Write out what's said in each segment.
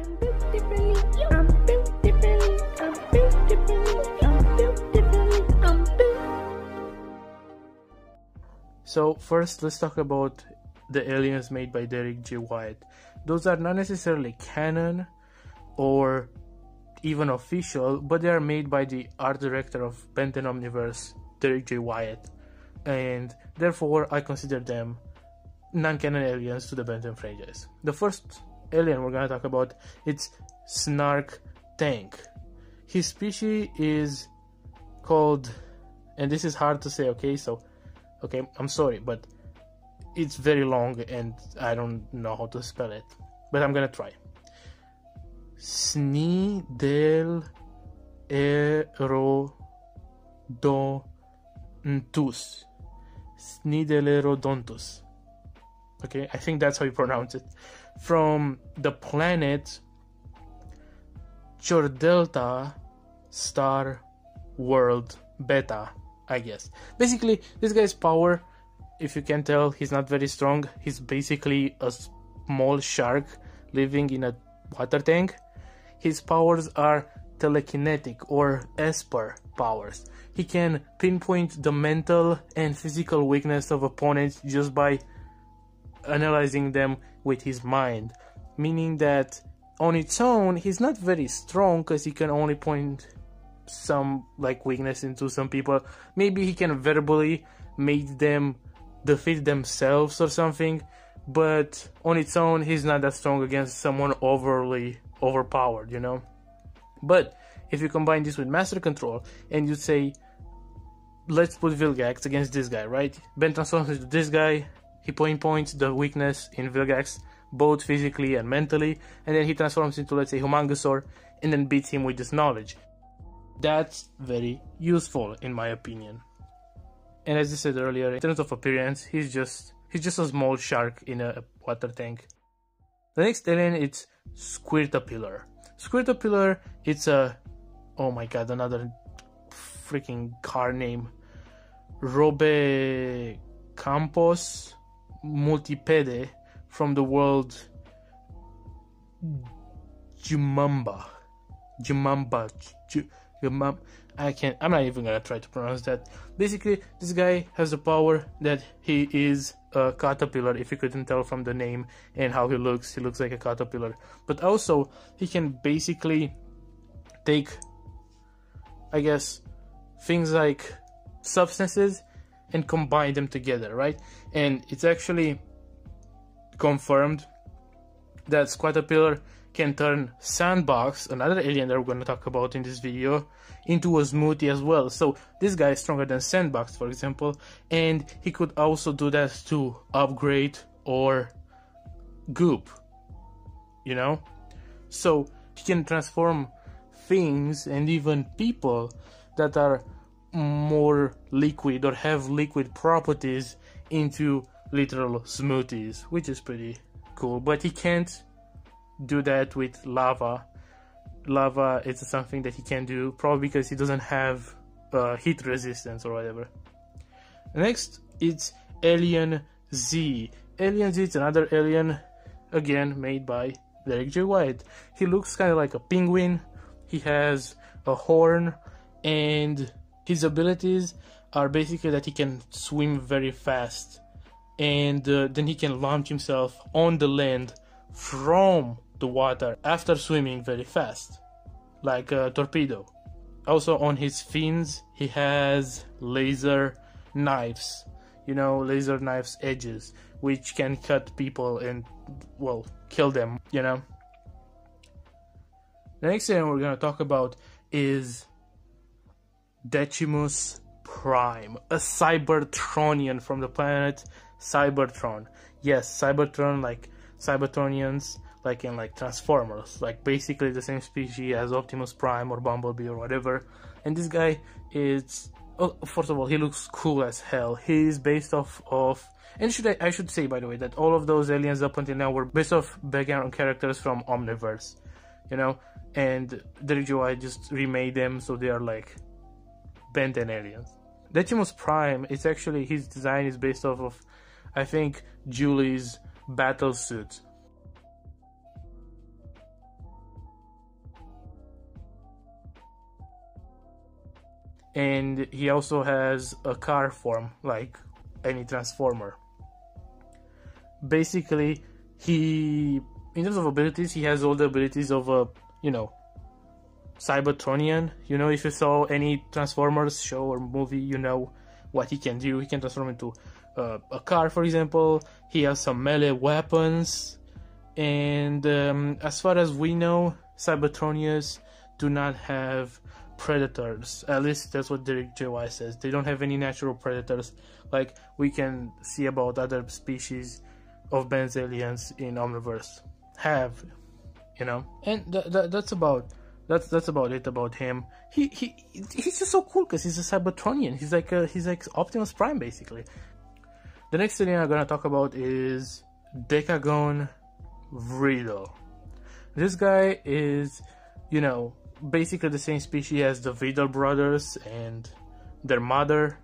I'm built differently. I'm built differently. I'm built differently. I'm built differently. I'm built. So first, let's talk about the aliens made by Derek J. White. Those are not necessarily canon or even official, but they are made by the art director of Ben 10 Omniverse, Derek J. White, and therefore I consider them non-canon aliens to the Ben 10 franchise. The first alien we're gonna talk about, it's Snark Tank. His species is called, and this is hard to say, okay, I'm sorry, but it's very long and I don't know how to spell it, but I'm gonna try. Snidelerodontus. Snidelerodontus. Okay, I think that's how you pronounce it. From the planet Chordelta Star World Beta, I guess. Basically, this guy's power, if you can tell, he's not very strong. He's basically a small shark living in a water tank. His powers are telekinetic or Esper powers. He can pinpoint the mental and physical weakness of opponents just by analyzing them with his mind, meaning that on its own he's not very strong because he can only point some like weakness into some people. Maybe he can verbally make them defeat themselves or something, but on its own he's not that strong against someone overly overpowered, you know. But if you combine this with Master Control and you say, let's put Vilgax against this guy, right? Ben transforms into this guy, he pinpoints the weakness in Vilgax, both physically and mentally, and then he transforms into, let's say, Humongosaur, and then beats him with this knowledge. That's very useful, in my opinion. And as I said earlier, in terms of appearance, he's just a small shark in a water tank. The next alien is Squirtapillar. Squirtapillar, it's a, oh my god, another freaking car name. Robecampos multipede from the world Jumamba. I'm not even gonna try to pronounce that. Basically, this guy has the power that he is a caterpillar, if you couldn't tell from the name and how he looks like a caterpillar. But also, he can basically take, I guess, things like substances and combine them together, right? And it's actually confirmed that Squirtapillar can turn Sandbox, another alien that we're going to talk about in this video, into a smoothie as well. So this guy is stronger than Sandbox, for example, and he could also do that to Upgrade or Goop, you know? So he can transform things and even people that are more liquid or have liquid properties into literal smoothies, which is pretty cool. But he can't do that with lava. Lava is something that he can do, probably because he doesn't have heat resistance or whatever. Next, it's Alien Z. Alien Z is another alien, again made by Derek J. White. He looks kind of like a penguin. He has a horn, and his abilities are basically that he can swim very fast, and then he can launch himself on the land from the water after swimming very fast, like a torpedo. Also on his fins he has laser knives, you know, laser knives edges, which can cut people and, well, kill them, you know. The next thing we're gonna talk about is Dechamus Prime, a Cybertronian from the planet Cybertron. Yes, Cybertron, like Cybertronians, like in like Transformers, like basically the same species as Optimus Prime or Bumblebee or whatever. And this guy is, oh, first of all, he looks cool as hell. He is based off of, and I should say, by the way, that all of those aliens up until now were based off background characters from Omniverse, you know, and Derek J. White just remade them so they are like Ben 10 aliens. Dechamus Prime, it's actually, his design is based off of, I think, Julie's battle suit. and he also has a car form like any Transformer. Basically, in terms of abilities, he has all the abilities of a, Cybertronian. If you saw any Transformers show or movie, you know what he can do. He can transform into a car, for example. He has some melee weapons, and as far as we know, Cybertronians do not have predators. At least that's what Derek J. White says. They don't have any natural predators like we can see about other species of Ben's aliens in Omniverse have, and that's about it about him. He's just so cool because he's a Cybertronian. He's like Optimus Prime basically. The next alien I'm gonna talk about is Decagon Riddle. This guy is, basically the same species as the Riddle brothers and their mother,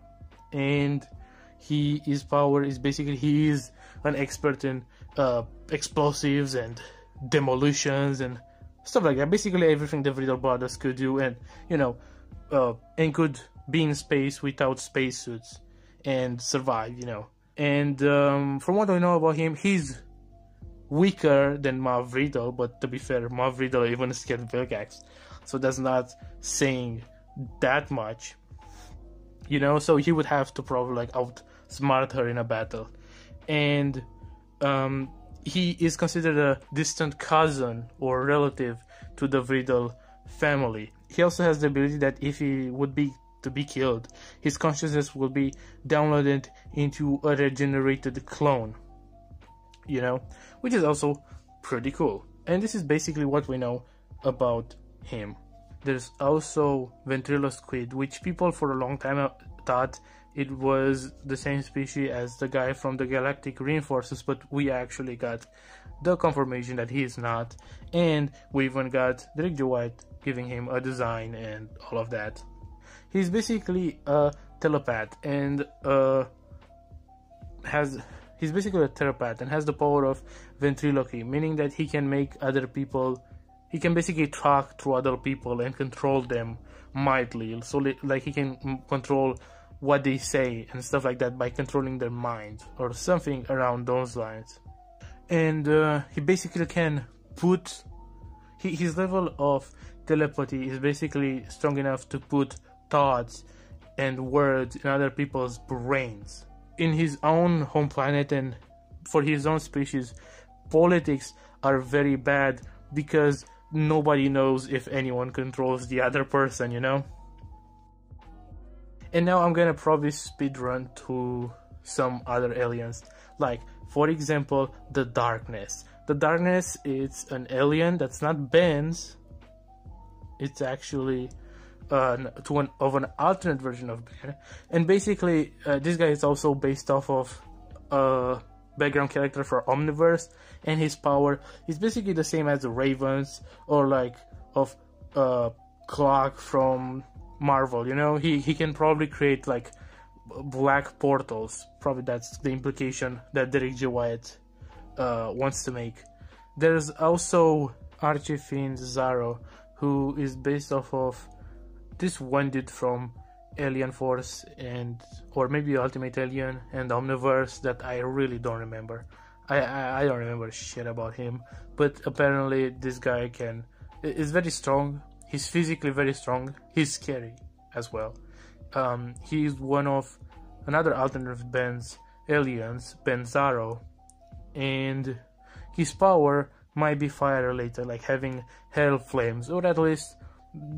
and his power is basically he is an expert in explosives and demolitions and stuff like that. Basically everything the Riddle brothers could do, and and could be in space without spacesuits and survive. And from what I know about him, he's weaker than Marv Riddle, but to be fair, Marv Riddle even scared Vilgax, so that's not saying that much. So he would have to probably outsmart her in a battle. And he is considered a distant cousin or relative to the Riddle family. He also has the ability that if he would be to be killed, his consciousness will be downloaded into a regenerated clone, which is also pretty cool. And this is basically what we know about him. There's also Ventrilo Squid, which people for a long time thought it was the same species as the guy from the Galactic Reinforcers, but we actually got the confirmation that he is not, and we even got Derek J. White giving him a design and all of that. He's basically a telepath and he's basically a telepath and has the power of ventriloquy, meaning that he can make other people, he can basically talk through other people and control them mightily. So like he can control what they say and stuff like that by controlling their mind or something around those lines. And he basically can put his level of telepathy is basically strong enough to put thoughts and words in other people's brains. In his own home planet and for his own species, politics are very bad because nobody knows if anyone controls the other person, And now I'm gonna probably speedrun to some other aliens, like for example the Darkness. The Darkness is an alien that's not Ben's. It's actually of an alternate version of Ben, and basically this guy is also based off of a background character for Omniverse, and his power is basically the same as the Ravens or of Clock from Marvel. He can probably create black portals. Probably that's the implication that Derek J. White wants to make. There's also Archifiend Zaro, who is based off of this one dude from Alien Force or maybe Ultimate Alien and Omniverse that I really don't remember. I don't remember shit about him, but apparently this guy is very strong. He's physically very strong. He's scary as well. He's one of another alternate Ben's aliens, Ben Zaro, and his power might be fire related, like having hell flames, or at least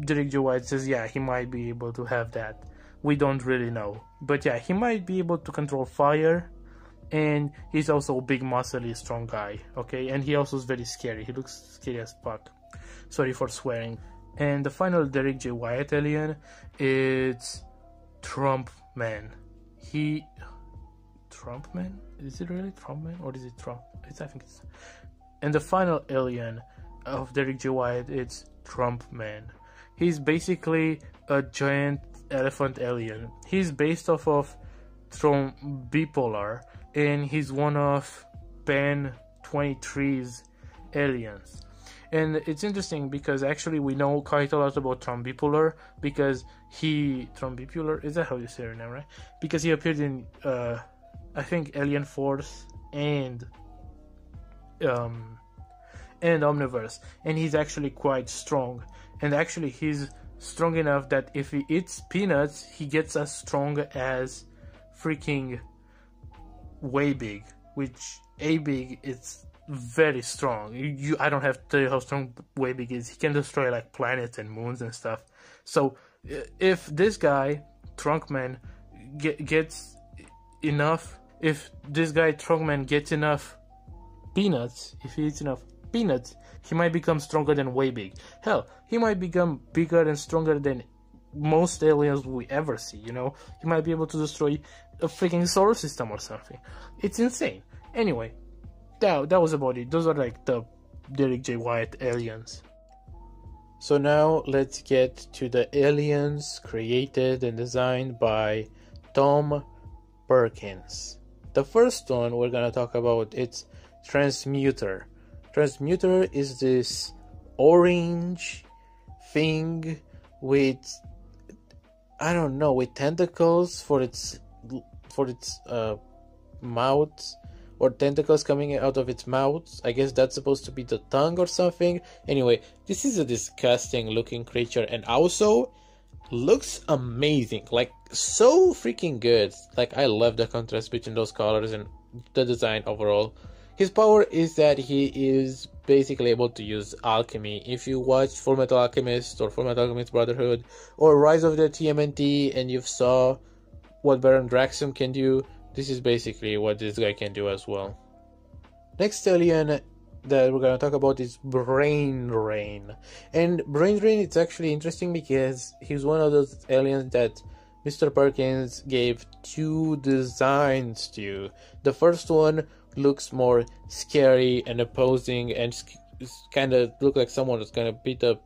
Derek J. White says, yeah, he might be able to have that. We don't really know, but yeah, he might be able to control fire, and he's also a big, muscly, strong guy, okay? And he also is very scary. He looks scary as fuck. Sorry for swearing. And the final Derek J. White alien is Trump Man. Trump Man? Is it really Trump Man, or is it Trump? I think it's. And the final alien of Derek J. White is Trump Man. He's basically a giant elephant alien. He's based off of Bipolar, and he's one of Ben 23's aliens. And it's interesting because actually we know quite a lot about Trombipular because Trombipular, is that how you say her name, right? Because he appeared in I think Alien Force and Omniverse, and he's actually quite strong. And actually he's strong enough that if he eats peanuts, he gets as strong as freaking Way-Big, which A-Big is very strong. I don't have to tell you how strong Way-Big is. He can destroy like planets and moons and stuff. So if this guy Trunkman gets enough, if this guy Trunkman gets enough peanuts, if he eats enough peanuts, he might become stronger than Way-Big. Hell, he might become bigger and stronger than most aliens we ever see, you know? He might be able to destroy a freaking solar system or something. It's insane. Anyway, that was about it. Those are like the Derek J. Wyatt aliens. So now let's get to the aliens created and designed by Tom Perkins. The first one we're gonna talk about, it's Transmuter. Transmuter is this orange thing with, I don't know, with tentacles for its mouth, or tentacles coming out of its mouth. I guess that's supposed to be the tongue or something. Anyway, this is a disgusting looking creature, and also looks amazing, like so freaking good. Like I love the contrast between those colors and the design overall. His power is that he is basically able to use alchemy. If you watched Fullmetal Alchemist or Fullmetal Alchemist Brotherhood or Rise of the TMNT and you saw what Baron Draxum can do, this is basically what this guy can do as well. Next alien that we're gonna talk about is Brain Drain. And Brain Drain, it's actually interesting because he's one of those aliens that Mr. Perkins gave 2 designs to. The first one looks more scary and opposing and kind of look like someone that's gonna beat the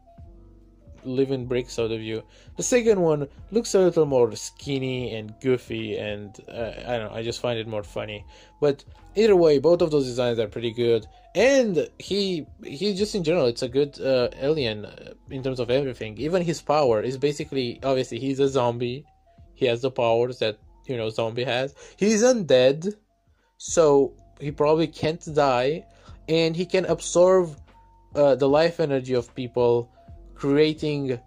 living bricks out of you. The second one looks a little more skinny and goofy, and I don't know, I just find it more funny. But either way, both of those designs are pretty good, and he just in general, it's a good alien in terms of everything. Even his power is basically, obviously he's a zombie, he has the powers that, you know, zombie has. He's undead, so he probably can't die, and he can absorb the life energy of people, creating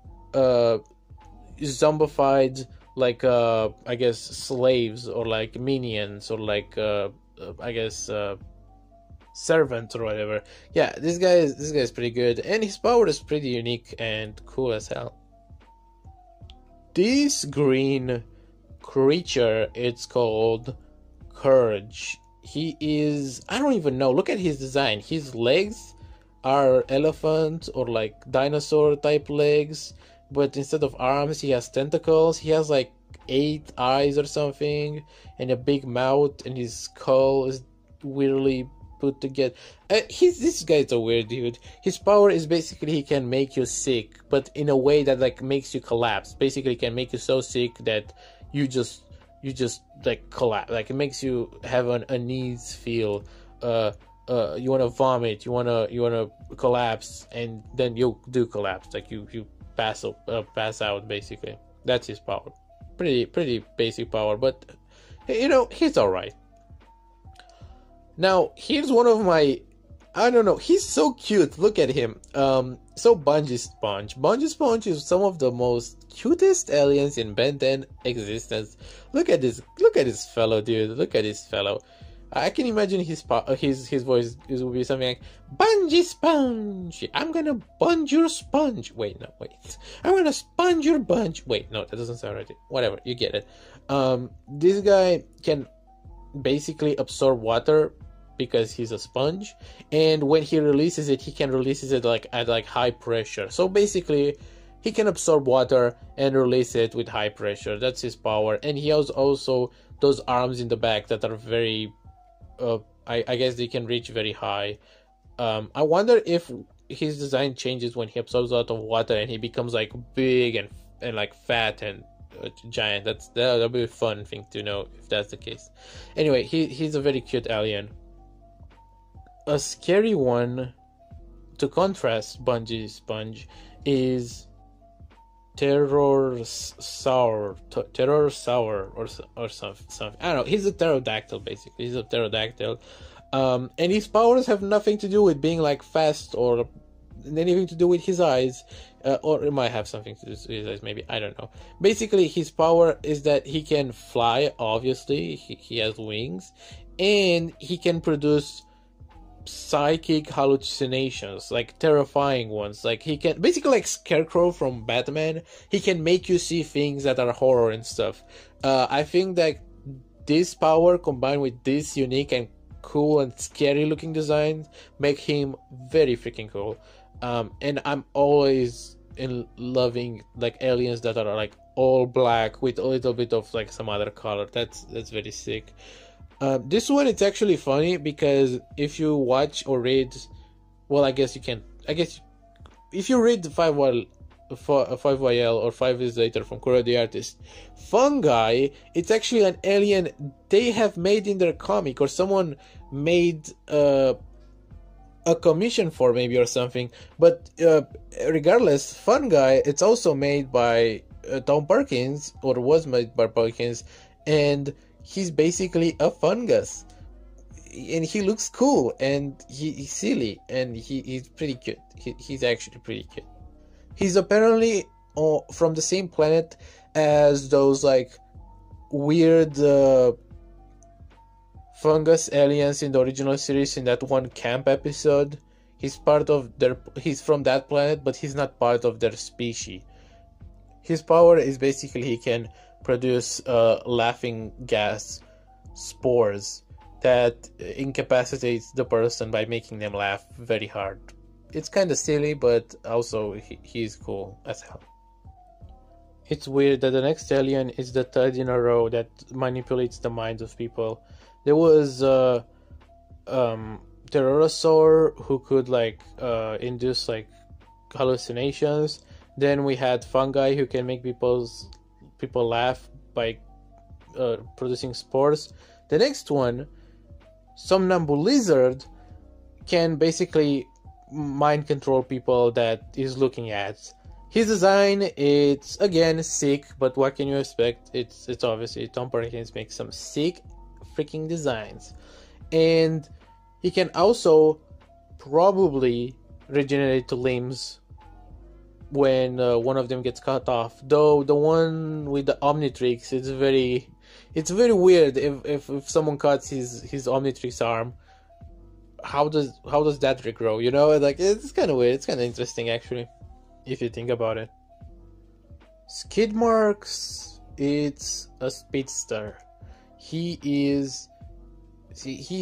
zombified, like I guess slaves or like minions or like I guess servants or whatever. Yeah, this guy is pretty good, and his power is pretty unique and cool as hell. This green creature, it's called Courage. He is, I don't even know, look at his design. His legs are elephant or like dinosaur type legs, but instead of arms he has tentacles. He has like 8 eyes or something and a big mouth, and his skull is weirdly put together. This guy's a weird dude. His power is basically he can make you sick, but in a way that like makes you collapse. Basically can make you so sick that you just like collapse. Like it makes you have an unease feel. You want to vomit, you want to collapse, and then you do collapse. Like you pass out basically. That's his power. Pretty basic power, but you know, he's all right. Now here's one of my, I don't know, he's so cute. Look at him. So Bungee Sponge. Bungee Sponge is some of the most cutest aliens in Ben 10 existence. Look at this fellow, dude. Look at this fellow. I can imagine his voice will be something like, Bungee Sponge, I'm gonna bunge your sponge. Wait, no, wait. I'm gonna sponge your bunch. Wait, no, that doesn't sound right. Whatever, you get it. This guy can basically absorb water because he's a sponge, and when he releases it, he can release it like at like high pressure. So basically, he can absorb water and release it with high pressure. That's his power, and he has also those arms in the back that are very I guess they can reach very high. I wonder if his design changes when he absorbs a lot of water and he becomes like big and like fat and giant. That'll be a fun thing to know if that's the case. Anyway, he's a very cute alien. A scary one to contrast Bungee Sponge is Terror Sour or something. I don't know. He's a pterodactyl basically. He's a pterodactyl, and his powers have nothing to do with being like fast or anything to do with his eyes, or it might have something to do with his eyes. Maybe, I don't know. Basically, his power is that he can fly. Obviously, he has wings, and he can produce psychic hallucinations, like terrifying ones. Like he can basically, like Scarecrow from Batman, he can make you see things that are horror and stuff. I think that this power combined with this unique and cool and scary looking design make him very freaking cool. And I'm always in loving like aliens that are like all black with a little bit of like some other color. That's very sick. This one, it's actually funny because if you watch or read, well, I guess if you read the 5YL or 5 Years Later from Kuro the Artist, Fungi, it's actually an alien they have made in their comic, or someone made a commission for maybe or something. But regardless, Fungi, it's also made by Tom Perkins, or was made by Perkins, and he's basically a fungus, and he looks cool, and he's silly, and he's pretty cute. He's actually pretty cute. He's apparently from the same planet as those like weird fungus aliens in the original series in that one camp episode. He's from that planet, but he's not part of their species. His power is basically he can produce laughing gas spores that incapacitates the person by making them laugh very hard. It's kind of silly, but also he's cool as hell. It's weird that the next alien is the third in a row that manipulates the minds of people. There was Pterosaur who could like induce like hallucinations. Then we had Fungi who can make people laugh by producing spores. The next one, Somnambu Lizard, can basically mind control people that he's looking at. His design, it's again sick, but what can you expect? It's obviously Tom Perkins makes some sick freaking designs, and he can also probably regenerate the limbs when one of them gets cut off. Though the one with the Omnitrix, it's very weird. If someone cuts his Omnitrix arm, how does that regrow? You know, like it's kind of weird. It's kind of interesting actually, if you think about it. Skidmarks, it's a speedster. He's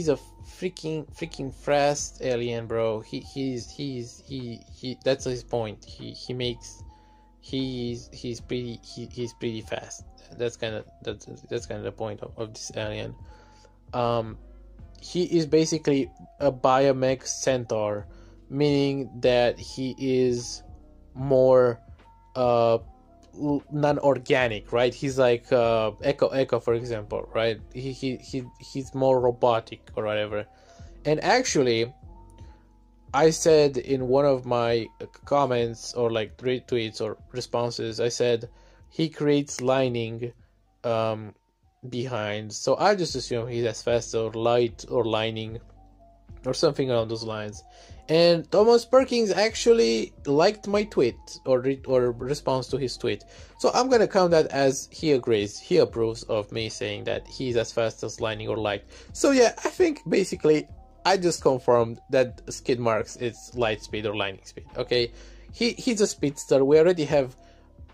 a freaking fast alien, bro. He's that's his point. He's pretty fast. That's kind of the point of this alien. He is basically a biomech centaur, meaning that he is more non-organic, right? He's like Echo, for example, right? He's more robotic or whatever. And actually, I said in one of my comments or like retweets or responses, I said he creates lining behind. So I just assume he's as fast or light or lining or something along those lines. And Thomas Perkins actually liked my tweet or response to his tweet. So I'm gonna count that as he agrees, he approves of me saying that he's as fast as lining or light. So yeah, I think basically I just confirmed that Skidmarks is light speed or lining speed. Okay, he's a speedster. We already have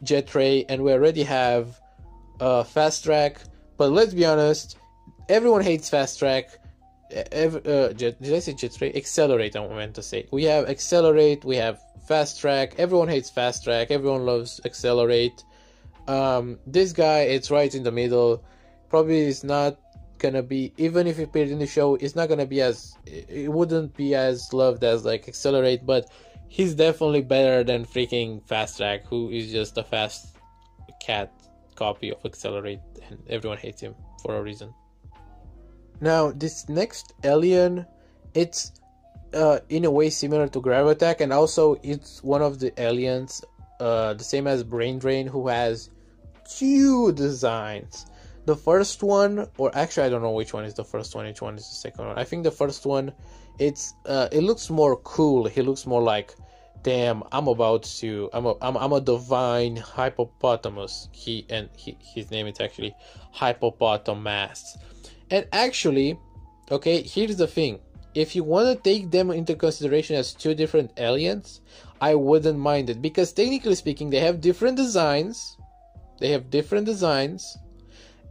Jet Ray and we already have Fast Track. But let's be honest, everyone hates Fast Track. Did I say Jet Ray? Accelerate, I meant to say. We have Accelerate, we have Fast Track. Everyone hates Fast Track. Everyone loves Accelerate. This guy, it's right in the middle. Probably is not gonna be, even if he appeared in the show, it's not gonna be as, it wouldn't be as loved as like Accelerate, but he's definitely better than freaking Fast Track, who is just a fast cat copy of Accelerate, and everyone hates him for a reason. Now, this next alien, it's in a way similar to Gravitak, and also it's one of the aliens, the same as Brain Drain, who has two designs. The first one, or actually I don't know which one is the first one, which one is the second one. I think the first one, it looks more cool. He looks more like, damn, I'm a divine hippopotamus. His name is actually Hippopotamus. And actually, okay, here's the thing. If you want to take them into consideration as two different aliens, I wouldn't mind it, because technically speaking, they have different designs.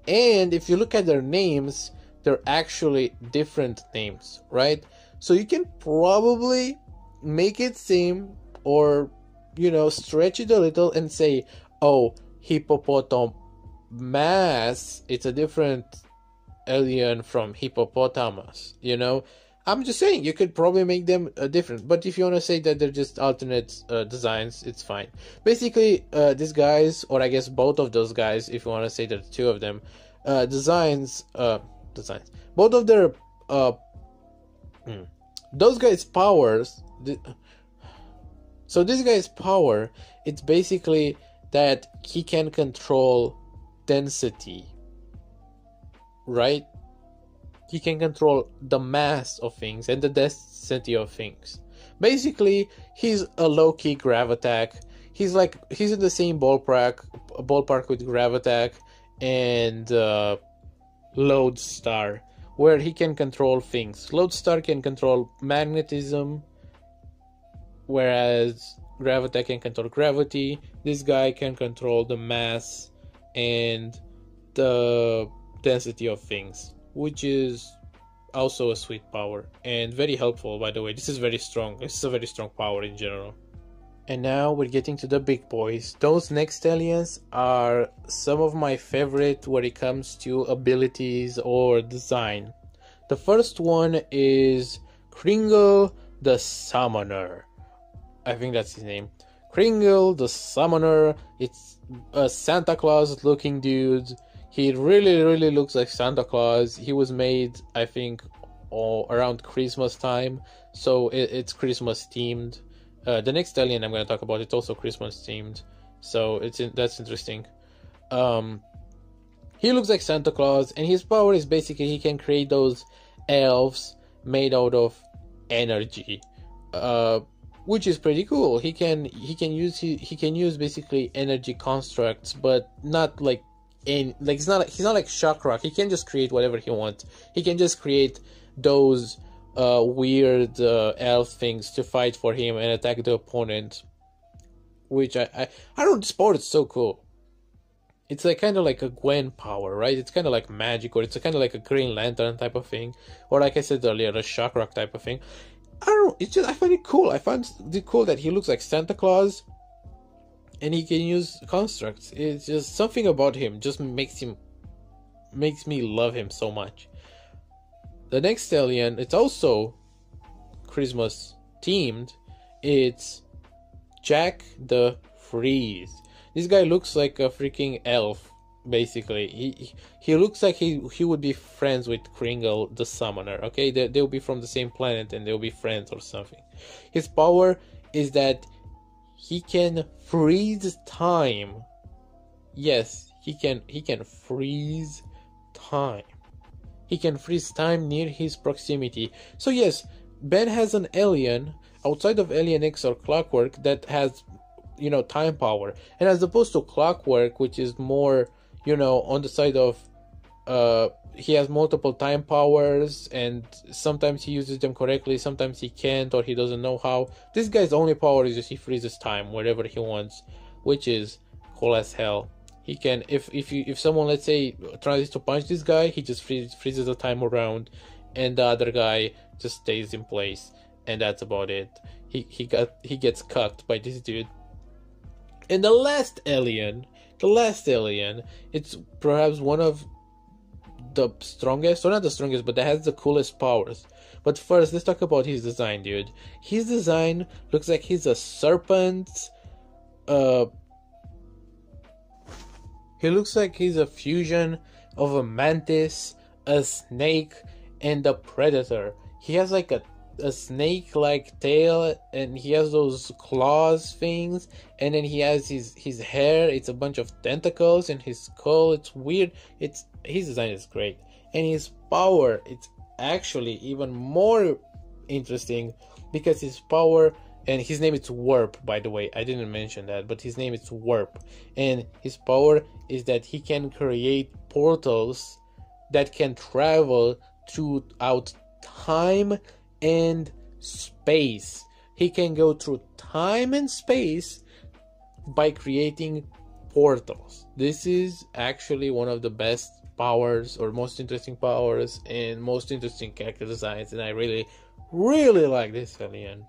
And if you look at their names, they're actually different names, right? So you can probably make it seem, or, you know, stretch it a little and say, oh, Hippopotamus, it's a different alien from Hippopotamus, you know? I'm just saying, you could probably make them different, but if you want to say that they're just alternate designs, it's fine. Basically, these guys, or I guess both of those guys, if you want to say that two of them, designs, both of their, those guys' powers, so this guy's power, it's basically that he can control density, right? He can control the mass of things and the density of things. Basically, he's a low-key Gravitak. He's in the same ballpark with Gravitak and Lodestar, where he can control things. Lodestar can control magnetism, whereas Gravitak can control gravity. This guy can control the mass and the density of things, which is also a sweet power and very helpful, by the way. This is very strong. This is a very strong power in general. And now we're getting to the big boys. Those next aliens are some of my favorite when it comes to abilities or design. The first one is Kringle the Summoner. I think that's his name. Kringle the Summoner. It's a Santa Claus looking dude. He really looks like Santa Claus. He was made, I think, around Christmas time, so it's Christmas themed. The next alien I'm going to talk about, it's also Christmas themed, so that's interesting. He looks like Santa Claus, and his power is basically he can create those elves made out of energy, which is pretty cool. He can use basically energy constructs, but not like he's not like Shock Rock. He can just create whatever he wants. He can just create those weird elf things to fight for him and attack the opponent, which I don't. This power is so cool. It's like kind of like a Gwen power, right? It's kind of like magic, or it's kind of like a Green Lantern type of thing, or like I said earlier, a Shock Rock type of thing. I don't know. It's just I find it cool. I find it cool that he looks like Santa Claus, and he can use constructs. It's just something about him just makes me love him so much. The next alien, it's also Christmas themed. It's Jack the Freeze. This guy looks like a freaking elf, basically. He looks like he would be friends with Kringle the Summoner, okay? They'll be from the same planet and they'll be friends or something. His power is that he can freeze time. Yes, he can freeze time. He can freeze time near his proximity. So yes, Ben has an alien outside of Alien X or Clockwork that has, you know, time power. And as opposed to Clockwork, which is more, you know, on the side of he has multiple time powers, and sometimes he uses them correctly, sometimes he can't, or he doesn't know how. This guy's only power is just he freezes time wherever he wants, which is cool as hell. He can, if someone, let's say, tries to punch this guy, he just freezes the time around, and the other guy just stays in place, and that's about it. He gets cucked by this dude. And the last alien, it's perhaps one of the strongest, or not the strongest, but that has the coolest powers. But first, let's talk about his design, dude. His design looks like he's a serpent. He looks like he's a fusion of a mantis, a snake, and a predator. He has like a a snake-like tail, and he has those claws things, and then he has his hair. It's a bunch of tentacles, and his skull. It's weird. His design is great, and his power. It's actually even more interesting because his power. And his name is Warp, by the way. I didn't mention that, but his name is Warp. And his power is that he can create portals that can travel throughout time and space. He can go through time and space by creating portals. This is actually one of the best powers, or most interesting powers, and most interesting character designs, and I really like this alien.